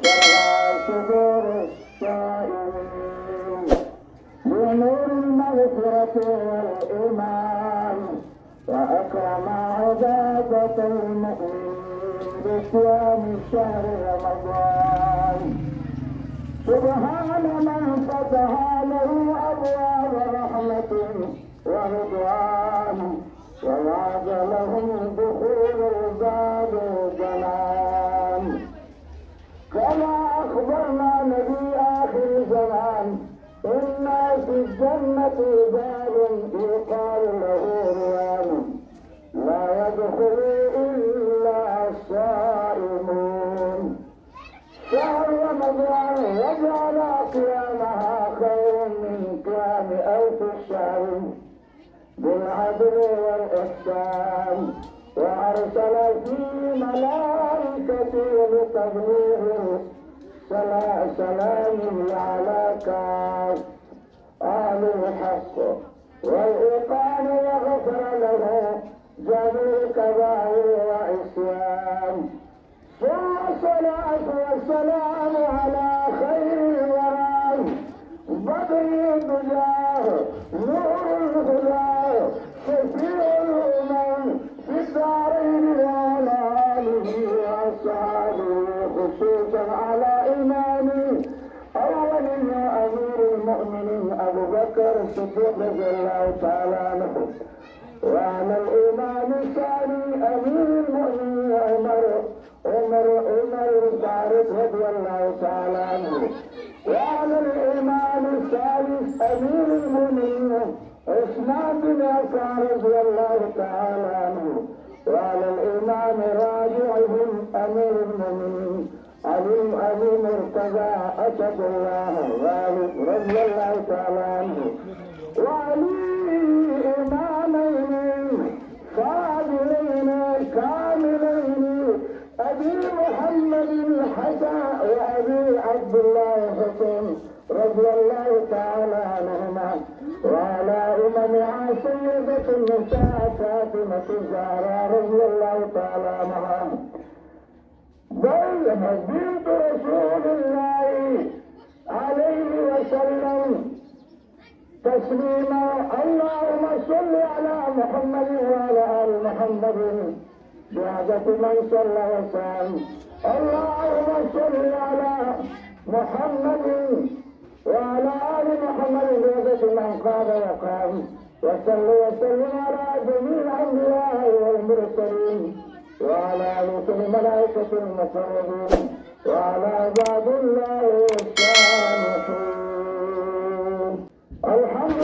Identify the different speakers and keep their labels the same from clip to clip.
Speaker 1: وارعى صدور الصائمين بنور المغفرة والإيمان وأكرم عبادة المؤمنين بصيام شهر رمضان. سبحان من فتح له أبواب رحمة ورضوان ووعد لهم دخول الباب الجنان. كما أخبرنا نبي آخر الزمان إن في الجنة باب يقال له ريان لا يدخل إلا الصائمون. شهر رمضان وجعل قيامها خير من قيام ألف الشهر بالعدل والإحسان. وأرسل فيه ملائكته لتبليغ سلامه على كاف أهل الحق والإيقان وغفر له جميع كبائر وعصيان. ثم الصلاة والسلام على خير الورى بدر الدجاه نور الهدى شفيع الأمم في الدارين وعلى آله وأصحابه خصوصا على إمامه أولنا أمير المؤمنين أبو بكر الصديق رضي الله تعالى عنه وعلى الإمام الثاني أمير المؤمنين عمر الفاروق رضي الله تعالى عنه وعلى الإمام الثالث أمير المؤمنين عثمان بن عفان رضي الله تعالى عنه وعلى الإمام راجعهم أمير المؤمنين علي أبي مرتضى أسد الله غالب رضي الله تعالى عنه وعلي إمامين فاضلين كاملين أبي محمد الحسن وأبي عبد الله الحسين رضي الله تعالى عنهما وعلى أممها سيدة النساء فاطمة الزهراء رضي الله تعالى عنها بل بنت رسول الله عليه وسلم تسليما. اللهم صل على محمد وعلى آل محمد بعدة من صلى وسلم. اللهم صل على محمد وعلى آل محمد بعدة من قال وقام وصل وسلم على جميع الأنبياء والمرسلين وعلى آله الملائكة المقربين وعلى عباد الله الصالحين. الحمد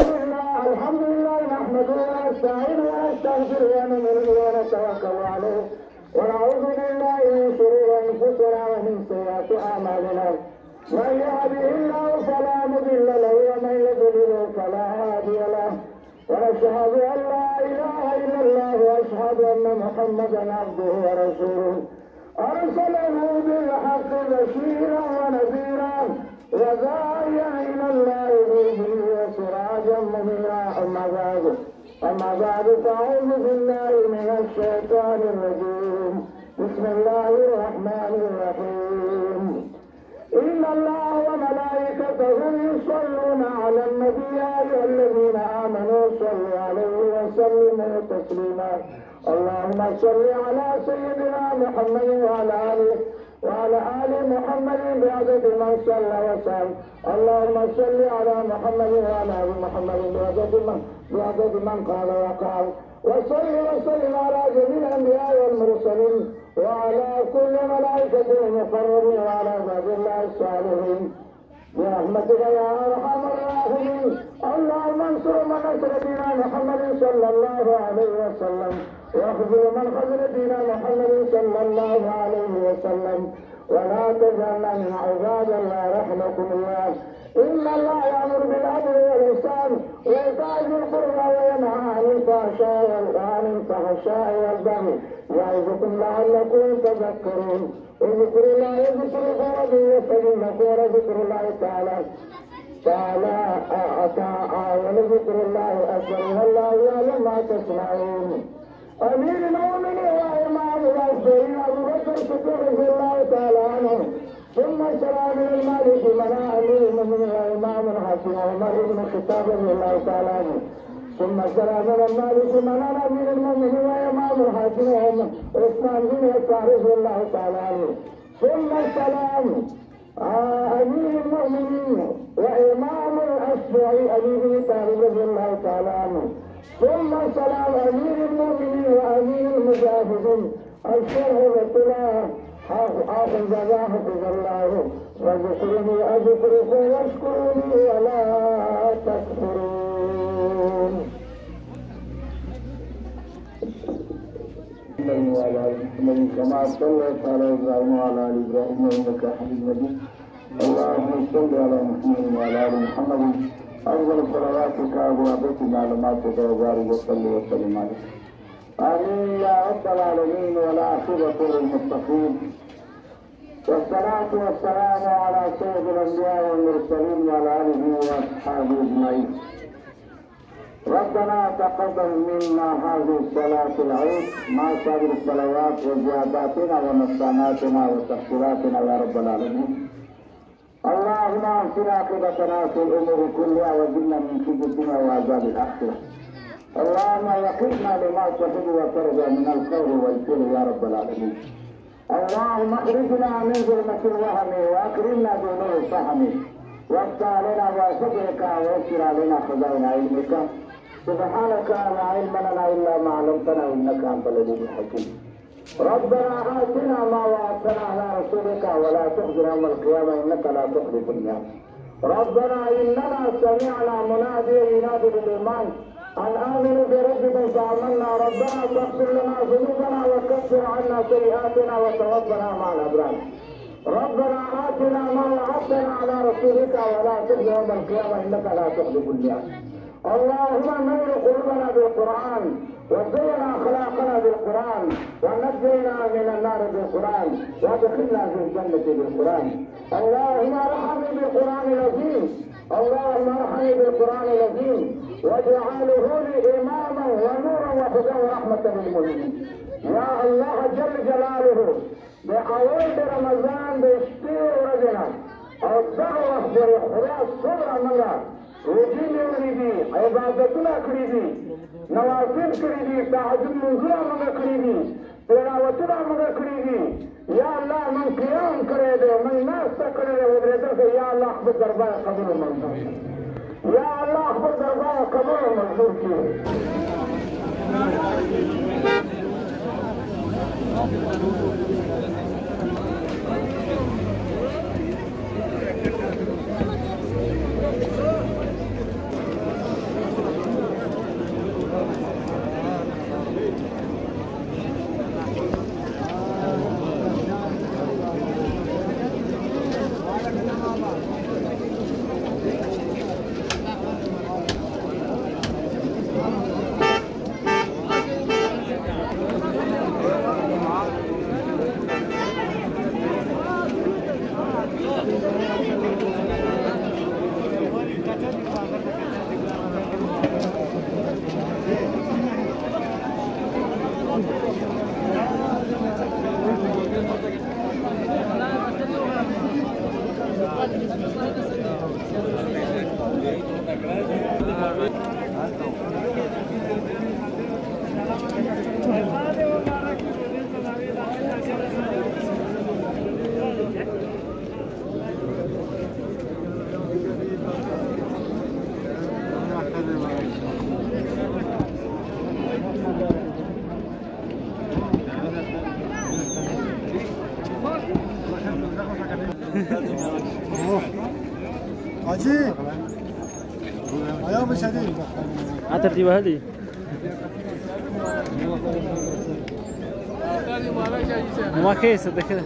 Speaker 1: لله نحمده ونستعينه ونستغفره ونؤمن به ونتوكل عليه ونعوذ بالله من شرور أنفسنا ومن سيئات أعمالنا. من يهده الله فلا مضل له ومن يضلل فلا هادي له. ونشهد أن لا إله إلا الله وأشهد أن محمدا عبده ورسوله أرسله بالحق بشيرا ونذيرا وداعيا إلى الله بإذنه وسراجا منيرا. أما بعد فأعوذ بالله من الشيطان الرجيم. بسم الله الرحمن الرحيم. إن الله وملائكته يصلون على النبي يا أيها الذين آمنوا صلوا عليه وسلموا تسليما. اللهم صل على سيدنا محمد وعلى آل محمد بعدد من صلى وسلم. اللهم صل على محمد وعلى آل محمد بعدد من قال وقال وصل وسلم على جميع الأنبياء والمرسلين وعلى كل ملائكة المقربين وعلى عباد الله الصالحين برحمتك يا أرحم الراحمين. اللهم انصر من نصر دين محمد صلى الله عليه وسلم واخذل من خذل دين محمد صلى الله عليه وسلم ولا تجعلنا من عباد الله رحمكم الله. إن الله يأمر بالعدل والإحسان وإيتاء ذي القربى وينهى عن الفحشاء والبغي يعظكم لعلكم تذكرون. اذكروا الله يذكركم وبالوصل ذكر الله تعالى ولذكر الله أكبر والله يعلم ما تصنعون. أمير المؤمنين وإمام الأفضلين أبو بكر الصديق رضي الله تعالى عنه ثم السلام للمالك مناع المؤمنين وإمام الحسن عمر بن الخطاب رضي الله تعالى عنه. ثم السلام للمالك مناع أمير المؤمنين وإمام الحسن عثمان بن عفان رضي الله تعالى عنه. ثم السلام أمير المؤمنين وإمام الأشجعي علي بن طالب رضي الله تعالى عنه. ثم سلام أمير المؤمنين وأمير المجاهدين الشيخ الله حافظ الله واذكرني أذكركم واشكروني ولا تكفرون. وعلى محمد كما صليت على إبراهيم وعلى آل إبراهيم إنك حميد مجيد. اللهم صل على محمد وعلى آل محمد أفضل صلواتك وبيت معلوماتك وبارك وصلي وسلم عليك. آمين يا رب العالمين. والعاقبة للمتقين والصلاة والسلام على سيد الأنبياء والمرسلين وعلى آله وأصحابه أجمعين. ربنا تقبل منا هذه الصلاة العيد مع سائر الصلوات وزياداتنا ونقصاناتنا وتقصيراتنا يا رب العالمين. اللهم اغفر عاقبتنا في الامور كلها وجلنا من خزي الدنيا وعذاب الاخره. اللهم وقنا لما تحب وترضى من القول والفعل يا رب العالمين. اللهم اخرجنا من ظلمة الوهم واكرمنا بنور الفهم وافتح علينا بصدرك ويسر علينا خزائن علمك. سبحانك لا علم لنا الا ما علمتنا انك انت العليم الحكيم. ربنا آتنا ما وعدتنا على رسولك ولا تخزنا يوم القيامة إنك لا تخلف الميعاد. ربنا إننا سمعنا مناديا ينادي بالإيمان أن آمنوا بربكم فآمنا. ربنا فاغفر لنا ذنوبنا وكفر عنا سيئاتنا وتوفنا مع الأبرار. ربنا آتنا ما وعدتنا على رسولك ولا تخزنا يوم القيامة إنك لا تخلف الميعاد. اللهم نور قلوبنا بالقرآن وزين أخلاقنا بالقرآن ونجينا من النار بالقرآن وادخلنا في الجنة بالقرآن. اللهم ارحمني بالقرآن العظيم. اللهم ارحمني بالقرآن العظيم واجعله لي إماما ونورا وهدى ورحمة للمؤمنين. يا الله جل جلاله بأول رمضان بشتير رجلا أو الدعوة بالخلاص صبر مرة روزي وريدي عبادتنا كريدي نوافل كريدي تهجد منزلا مغا كريدي تلاوتنا مغا كريدي. يا الله من قيام كريدي من ناس تكريدي ودريدي. يا الله اخبر درباء قبول المنظور. يا الله اخبر درباء قبول المنظور كيه.
Speaker 2: عجيب أيام شديد
Speaker 3: ترتيب هذه ما كيس هذا كذا